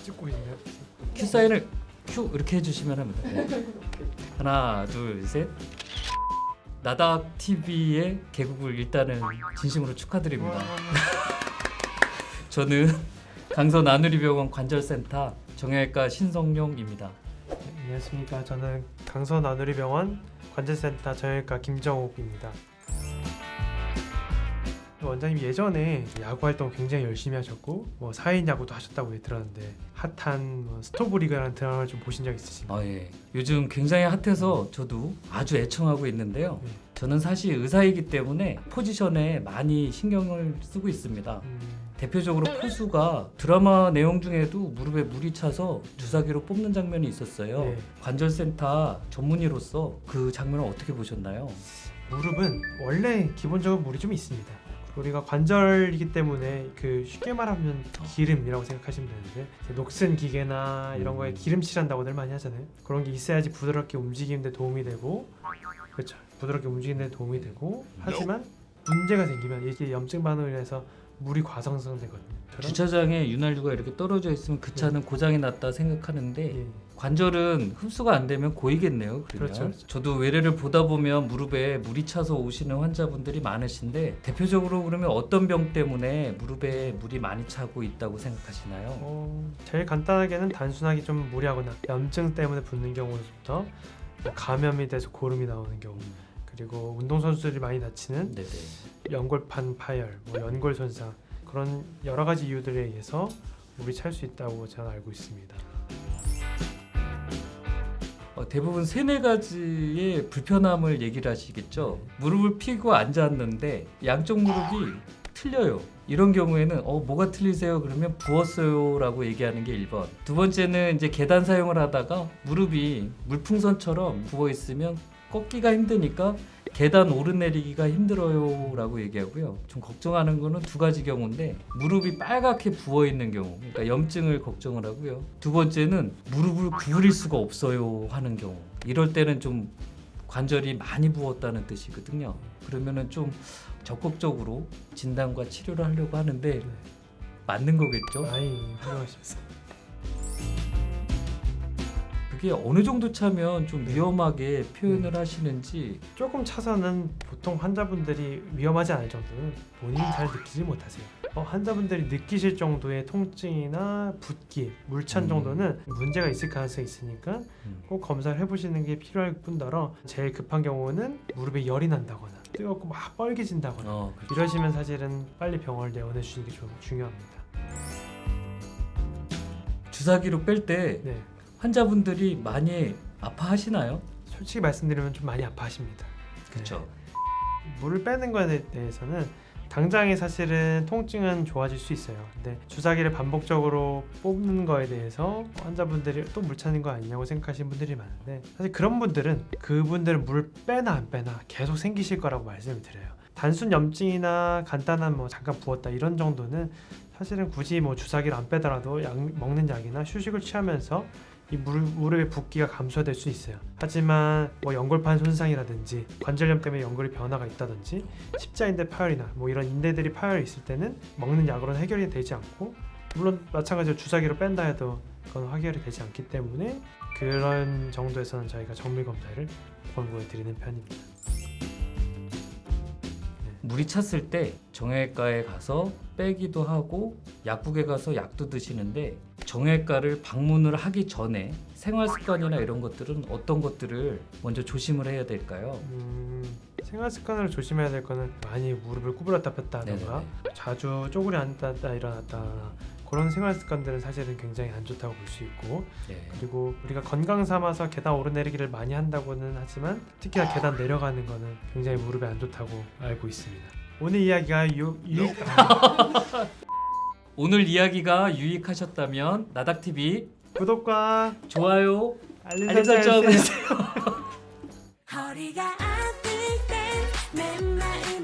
찍고 있네요. 큐 사인을 큐 이렇게 해주시면 합니다. 네. 하나, 둘, 셋. 나닥 TV의 개국을 일단은 진심으로 축하드립니다. 저는 강서 나누리병원 관절센터 정형외과 신성용입니다. 네, 안녕하십니까. 저는 강서 나누리병원 관절센터 정형외과 김정욱입니다. 원장님 예전에 야구 활동 굉장히 열심히 하셨고 뭐 4인 야구도 하셨다고 들었는데 핫한 스토브리그라는 드라마를 좀 보신 적 있으신가요? 예. 요즘 굉장히 핫해서 저도 아주 애청하고 있는데요. 네. 저는 사실 의사이기 때문에 포지션에 많이 신경을 쓰고 있습니다. 대표적으로 포수가 드라마 내용 중에도 무릎에 물이 차서 주사기로 뽑는 장면이 있었어요. 네. 관절센터 전문의로서 그 장면을 어떻게 보셨나요? 무릎은 원래 기본적으로 물이 좀 있습니다. 우리가 관절이기 때문에 그 쉽게 말하면 기름이라고 생각하시면 되는데 녹슨 기계나 이런 거에 기름 칠한다고들 많이 하잖아요. 그런 게 있어야지 부드럽게 움직이는 데 도움이 되고, 그렇죠, 부드럽게 움직이는 데 도움이 되고, 하지만 문제가 생기면 이게 염증 반응을 해서 물이 과성성되거든요. 주차장에 윤활유가 이렇게 떨어져 있으면 그 차는 고장이 났다 생각하는데 예. 관절은 흡수가 안 되면 고이겠네요. 그러면. 그렇죠. 저도 외래를 보다 보면 무릎에 물이 차서 오시는 환자분들이 많으신데 대표적으로 그러면 어떤 병 때문에 무릎에 물이 많이 차고 있다고 생각하시나요? 제일 간단하게는 단순하게 좀 무리하거나 염증 때문에 붓는 경우부터 감염이 돼서 고름이 나오는 경우, 그리고 운동선수들이 많이 다치는 네네. 연골판 파열, 연골 손상, 그런 여러 가지 이유들에 의해서 물이 찰 수 있다고 저는 알고 있습니다. 대부분 3-4가지의 불편함을 얘기를 하시겠죠. 무릎을 펴고 앉았는데 양쪽 무릎이 틀려요. 이런 경우에는 뭐가 틀리세요? 그러면 부었어요 라고 얘기하는 게 1번. 두 번째는 이제 계단 사용을 하다가 무릎이 물풍선처럼 부어 있으면 꺾기가 힘드니까 계단 오르내리기가 힘들어요 라고 얘기하고요. 좀 걱정하는 거는 2가지 경우인데 무릎이 빨갛게 부어있는 경우, 그러니까 염증을 걱정을 하고요. 두 번째는 무릎을 구부릴 수가 없어요 하는 경우, 이럴 때는 좀 관절이 많이 부었다는 뜻이거든요. 그러면은 좀 적극적으로 진단과 치료를 하려고 하는데 맞는 거겠죠? 훌륭하셨어요. 그게 어느 정도 차면 좀 위험하게 표현을 하시는지. 조금 차서는 보통 환자분들이 위험하지 않을 정도는 본인이 잘 느끼지 못하세요. 환자분들이 느끼실 정도의 통증이나 붓기, 물찬 정도는 문제가 있을 가능성이 있으니까 꼭 검사를 해보시는 게 필요할 뿐더러, 제일 급한 경우는 무릎에 열이 난다거나 뜨겁고 막 빨개진다거나 그렇죠. 이러시면 사실은 빨리 병원을 내원해 주시는 게 좀 중요합니다. 주사기로 뺄 때 네, 환자분들이 많이 아파하시나요? 솔직히 말씀드리면 좀 많이 아파하십니다. 그렇죠. 물을 빼는 거에 대해서는 당장에 사실은 통증은 좋아질 수 있어요. 근데 주사기를 반복적으로 뽑는 거에 대해서 환자분들이 또 물 차는 거 아니냐고 생각하시는 분들이 많은데, 사실 그분들은 물 빼나 안 빼나 계속 생기실 거라고 말씀을 드려요. 단순 염증이나 간단한 잠깐 부었다 이런 정도는 사실은 굳이 주사기를 안 빼더라도 먹는 약이나 휴식을 취하면서 이 무릎의 붓기가 감소될 수 있어요. 하지만 연골판 손상이라든지 관절염 때문에 연골이 변화가 있다든지 십자인대 파열이나 이런 인대들이 파열이 있을 때는 먹는 약으로는 해결이 되지 않고, 물론 마찬가지로 주사기로 뺀다 해도 그건 해결이 되지 않기 때문에 그런 정도에서는 저희가 정밀 검사를 권고해 드리는 편입니다. 물이 찼을 때 정형외과에 가서 빼기도 하고 약국에 가서 약도 드시는데, 정형외과를 방문을 하기 전에 생활 습관이나 이런 것들은 어떤 것들을 먼저 조심을 해야 될까요? 생활 습관으로 조심해야 될 거는 많이 무릎을 구부렸다 폈다 하던가 네네네. 자주 쪼그려 앉았다 일어났다, 그런 생활 습관들은 사실은 굉장히 안 좋다고 볼 수 있고, 네. 그리고 우리가 건강 삼아서 계단 오르내리기를 많이 한다고는 하지만 특히나 계단 내려가는 거는 굉장히 무릎에 안 좋다고 알고 있습니다. 오늘 이야기가 오늘 이야기가 유익하셨다면 나닥TV 구독과 좋아요, 알림 알림 설정 설정해주세요. 허리가 아플 땐 맨 마음